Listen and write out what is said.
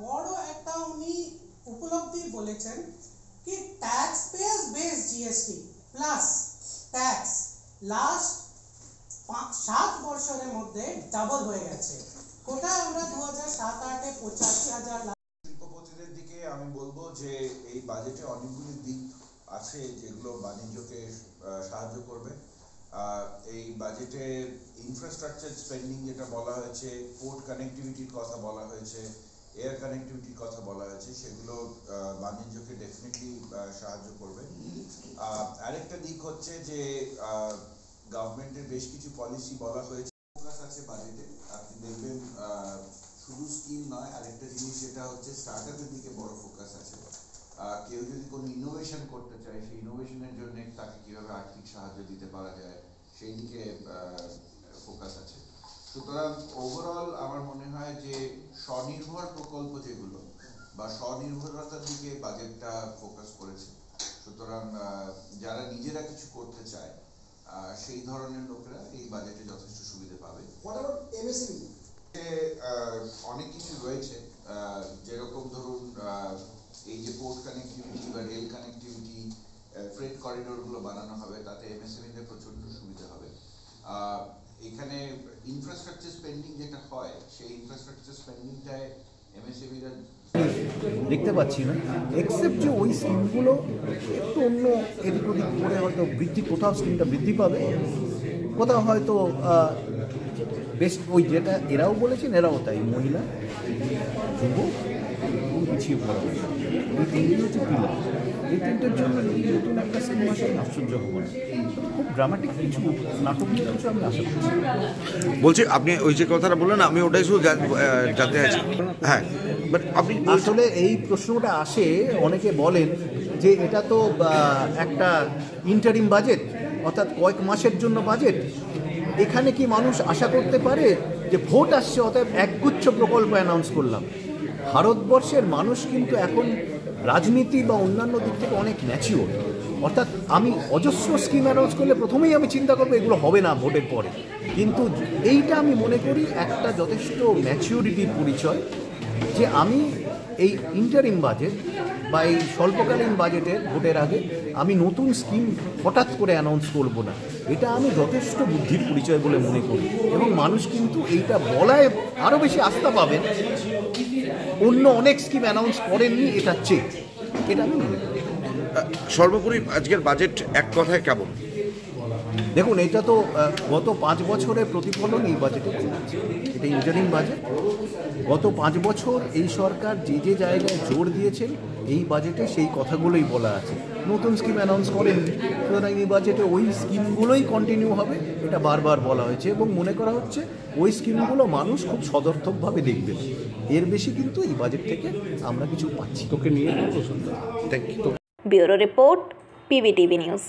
বড় একটা উনি উপলব্ধি বলেছেন कि tax payers based GST plus tax last 7 বছরের মধ্যে ডাবল হয়ে গেছে। কোথায় আমরা 2007-8 এ 85,000 শিল্পপতিদের দিকে আমি বলবো যে এই বাজেটে অনেকগুলি দিক আছে যেগুলো বাণিজ্যকে সাহায্য করবে। এই বাজেটে ইনফ্রাস্ট্রাকচার স্পেন্ডিং যেটা বলা হয়েছে, পোর্ট কানেক্টিভিটির কথা বলা হয়েছে, এয়ার কানেক্টিভিটির কথা বলা হয়েছে, সেগুলো বাণিজ্যকে ডেফিনেটলি সাহায্য করবে। আরেকটা দিক হচ্ছে যে গভর্নমেন্টের বেশ কিছু পলিসি বলা হয়েছে, ফোকাস আছে বাজেটে। আপনি দেখবেন শুধু স্কিম নয়, আরেকটা জিনিস যেটা হচ্ছে স্টার্টআপের দিকে বড় ফোকাস আছে। কেউ যদি কোনো ইনোভেশন করতে চায়, সেই ইনোভেশনের জন্য তাকে কিভাবে আর্থিক সাহায্য দিতে পারা যায় সেই দিকে ফোকাস আছে। সুতরাং ওভারঅল আমার মনে হয় যে স্বনির্ভর প্রকল্প যেগুলো বা স্বনির্ভরতার দিকে বাজেটটা ফোকাস করেছে। সুতরাং যারা নিজেরা কিছু করতে চায় সেই ধরনের লোকেরা এই বাজেটে যথেষ্ট সুবিধা পাবে। অনেক কিছু রয়েছে, যেরকম ধরুন এই যে পোর্ট কানেক্টিভিটি বা রেল কানেক্টিভিটি, ফ্রেট করিডোরগুলো বানানো হবে, তাতে এমএসএমইদের প্রচন্ড সুবিধা হবে। এখানে ইনফ্রাস্ট্রাকচার স্পেন্ডিং যেটা হয়, সেই ইনফ্রাস্ট্রাকচার স্পেন্ডিংটায় এমএসএমইরা দেখতে পাচ্ছি না, এক্সেপ্ট যে ওই স্কিমগুলো একটু অন্য এদিক ওদিক করে হয়তো কোথাও স্কিমটা বৃদ্ধি পাবে, কোথাও হয়তো বেশ ওই যেটা এরাও বলেছেন এরাও তাই, মহিলা, যুব এবং পিছিয়ে পড়া, এই তিনটি হচ্ছে পিলার। এই তিনটের জন্য নতুন একটা সিনেমা সেই আশ্চর্য হবো না, খুব ড্রামাটিক কিছু নাটক কিছু আমি আশা করছি। বলছি আপনি ওই যে কথাটা বললেন, আমি ওটাই শুধু জানতে চাইছি। হ্যাঁ, বাট আপনি আসলে এই প্রশ্নটা আসে, অনেকে বলেন যে এটা তো একটা ইন্টারিম বাজেট, অর্থাৎ কয়েক মাসের জন্য বাজেট। এখানে কি মানুষ আশা করতে পারে যে ভোট আসছে অতএব একগুচ্ছ প্রকল্প অ্যানাউন্স করলাম? ভারতবর্ষের মানুষ কিন্তু এখন রাজনীতি বা অন্যান্য দিক থেকে অনেক ম্যাচিওর। অর্থাৎ আমি অজস্র স্কিম অ্যানাউন্স করলে প্রথমেই আমি চিন্তা করবো এগুলো হবে না ভোটের পরে, কিন্তু এইটা আমি মনে করি একটা যথেষ্ট ম্যাচিওরিটির পরিচয় যে আমি এই ইন্টারিম বাজেট বা এই স্বল্পকালীন বাজেটের ভোটের আগে আমি নতুন স্কিম হঠাৎ করে অ্যানাউন্স করব না। এটা আমি যথেষ্ট বুদ্ধির পরিচয় বলে মনে করি, এবং মানুষ কিন্তু এইটা বলায় আরও বেশি আস্থা পাবেন অন্য অনেক স্কিম অ্যানাউন্স করেননি এটার চেয়ে। এটা আমি মনে করি। সর্বোপরি আজকের বাজেট এক কথায় কেমন? দেখুন, এটা তো গত 5 বছরের প্রতিফলন এই বাজেটে চলেছে। এটা ইন্টারিম বাজেট। গত 5 বছর এই সরকার যে যে জায়গায় জোর দিয়েছেন এই বাজেটে সেই কথাগুলোই বলা আছে। নতুন স্কিম অ্যানাউন্স করেন, সুতরাং এই বাজেটে ওই স্কিমগুলোই কন্টিনিউ হবে, এটা বারবার বলা হয়েছে, এবং মনে করা হচ্ছে ওই স্কিমগুলো মানুষ খুব সদর্থকভাবে দেখবেন। এর বেশি কিন্তু এই বাজেট থেকে আমরা কিছু পাচ্ছি। তোকে নিয়ে thank you. Bureau report, PBTV news.